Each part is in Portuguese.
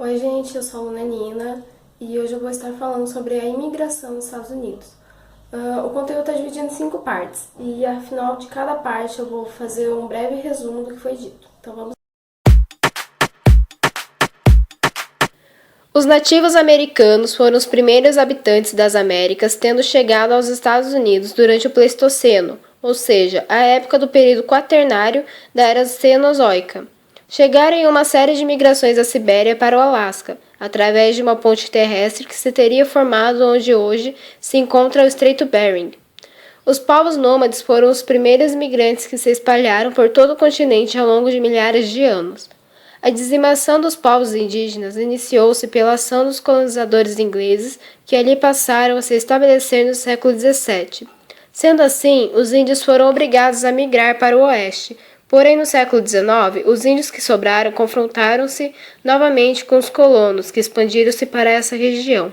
Oi, gente, eu sou a Luna Nina e hoje eu vou estar falando sobre a imigração nos Estados Unidos. O conteúdo está dividido em 5 partes e, ao final de cada parte, eu vou fazer um breve resumo do que foi dito. Então vamos. Os nativos americanos foram os primeiros habitantes das Américas, tendo chegado aos Estados Unidos durante o Pleistoceno, ou seja, a época do período quaternário da Era Cenozoica. Chegaram em uma série de migrações da Sibéria para o Alasca, através de uma ponte terrestre que se teria formado onde hoje se encontra o Estreito Bering. Os povos nômades foram os primeiros imigrantes que se espalharam por todo o continente ao longo de milhares de anos. A dizimação dos povos indígenas iniciou-se pela ação dos colonizadores ingleses que ali passaram a se estabelecer no século XVII. Sendo assim, os índios foram obrigados a migrar para o oeste. Porém, no século XIX, os índios que sobraram confrontaram-se novamente com os colonos, que expandiram-se para essa região.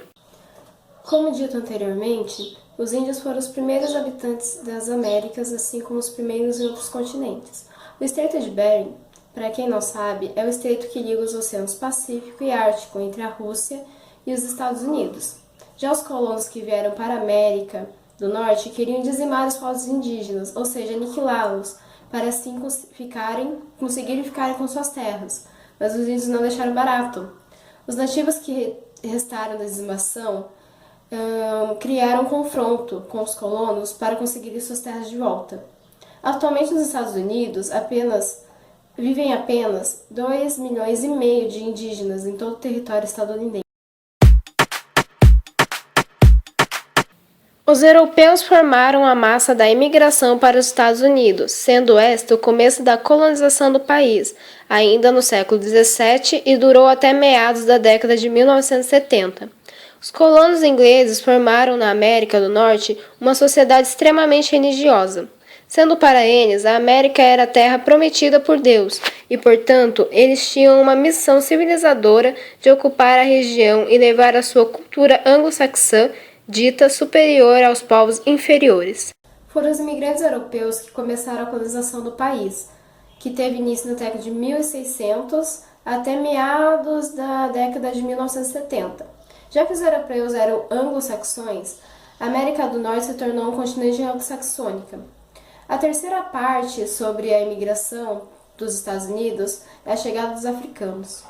Como dito anteriormente, os índios foram os primeiros habitantes das Américas, assim como os primeiros em outros continentes. O Estreito de Bering, para quem não sabe, é o estreito que liga os oceanos Pacífico e Ártico entre a Rússia e os Estados Unidos. Já os colonos que vieram para a América do Norte queriam dizimar os povos indígenas, ou seja, aniquilá-los, para assim conseguirem ficar com suas terras. Mas os índios não deixaram barato. Os nativos que restaram da dizimação criaram um confronto com os colonos para conseguir suas terras de volta. Atualmente nos Estados Unidos vivem apenas 2,5 milhões de indígenas em todo o território estadunidense. Os europeus formaram a massa da imigração para os Estados Unidos, sendo esta o começo da colonização do país, ainda no século XVII e durou até meados da década de 1970. Os colonos ingleses formaram na América do Norte uma sociedade extremamente religiosa. Sendo para eles, a América era a terra prometida por Deus, e, portanto, eles tinham uma missão civilizadora de ocupar a região e levar a sua cultura anglo-saxã, dita superior aos povos inferiores. Foram os imigrantes europeus que começaram a colonização do país, que teve início na década de 1600 até meados da década de 1970. Já que os europeus eram anglo-saxões, a América do Norte se tornou um continente anglo-saxônica. A terceira parte sobre a imigração dos Estados Unidos é a chegada dos africanos.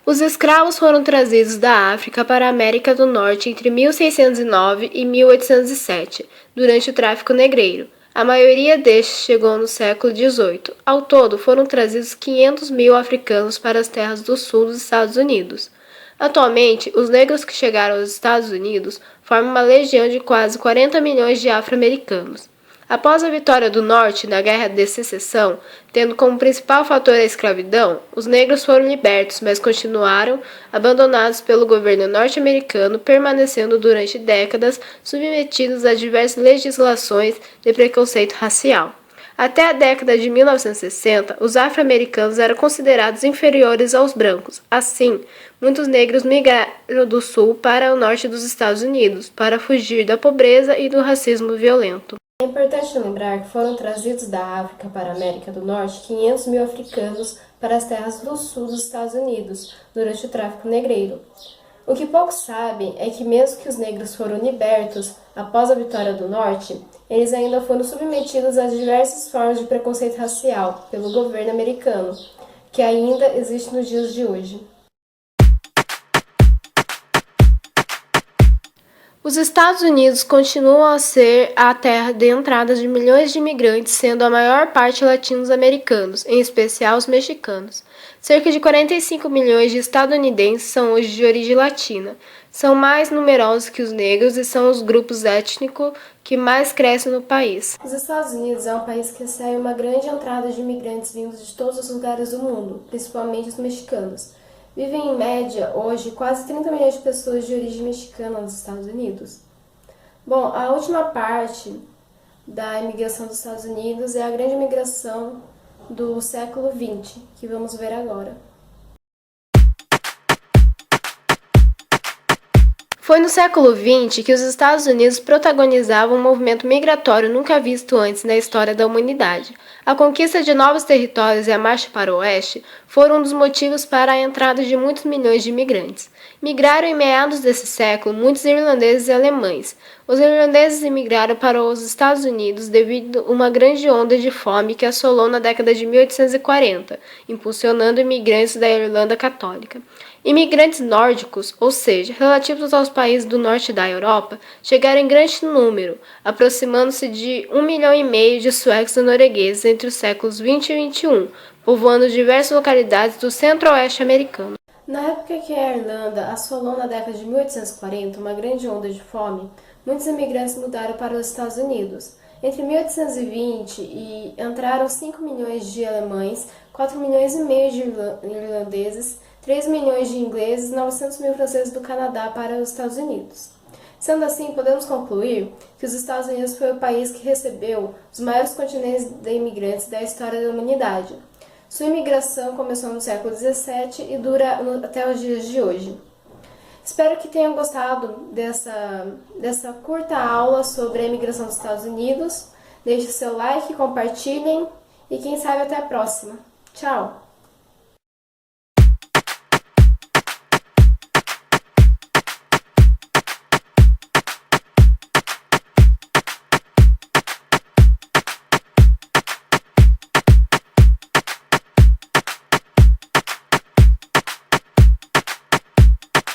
Os escravos foram trazidos da África para a América do Norte entre 1609 e 1807, durante o tráfico negreiro. A maioria destes chegou no século XVIII. Ao todo, foram trazidos 500 mil africanos para as terras do sul dos Estados Unidos. Atualmente, os negros que chegaram aos Estados Unidos formam uma legião de quase 40 milhões de afro-americanos. Após a vitória do Norte na Guerra de Secessão, tendo como principal fator a escravidão, os negros foram libertos, mas continuaram abandonados pelo governo norte-americano, permanecendo durante décadas submetidos a diversas legislações de preconceito racial. Até a década de 1960, os afro-americanos eram considerados inferiores aos brancos. Assim, muitos negros migraram do sul para o norte dos Estados Unidos, para fugir da pobreza e do racismo violento. É importante lembrar que foram trazidos da África para a América do Norte 500 mil africanos para as terras do sul dos Estados Unidos durante o tráfico negreiro. O que poucos sabem é que mesmo que os negros foram libertos após a vitória do Norte, eles ainda foram submetidos a diversas formas de preconceito racial pelo governo americano, que ainda existe nos dias de hoje. Os Estados Unidos continuam a ser a terra de entrada de milhões de imigrantes, sendo a maior parte latinos-americanos, em especial os mexicanos. Cerca de 45 milhões de estadunidenses são hoje de origem latina. São mais numerosos que os negros e são os grupos étnicos que mais crescem no país. Os Estados Unidos é um país que recebe uma grande entrada de imigrantes vindos de todos os lugares do mundo, principalmente os mexicanos. Vivem em média, hoje, quase 30 milhões de pessoas de origem mexicana nos Estados Unidos. Bom, a última parte da imigração dos Estados Unidos é a grande imigração do século XX, que vamos ver agora. Foi no século XX que os Estados Unidos protagonizavam um movimento migratório nunca visto antes na história da humanidade. A conquista de novos territórios e a marcha para o oeste foram um dos motivos para a entrada de muitos milhões de imigrantes. Migraram em meados desse século muitos irlandeses e alemães. Os irlandeses imigraram para os Estados Unidos devido a uma grande onda de fome que assolou na década de 1840, impulsionando imigrantes da Irlanda Católica. Imigrantes nórdicos, ou seja, relativos aos países do norte da Europa, chegaram em grande número, aproximando-se de 1,5 milhão de suecos e noruegueses entre os séculos 20 e 21, povoando diversas localidades do centro-oeste americano. Na época que a Irlanda assolou na década de 1840 uma grande onda de fome, muitos imigrantes mudaram para os Estados Unidos. Entre 1820 entraram 5 milhões de alemães, 4,5 milhões de irlandeses, 3 milhões de ingleses e 900 mil franceses do Canadá para os Estados Unidos. Sendo assim, podemos concluir que os Estados Unidos foi o país que recebeu os maiores contingentes de imigrantes da história da humanidade. Sua imigração começou no século XVII e dura até os dias de hoje. Espero que tenham gostado dessa curta aula sobre a imigração dos Estados Unidos. Deixe seu like, compartilhem e quem sabe até a próxima. Tchau!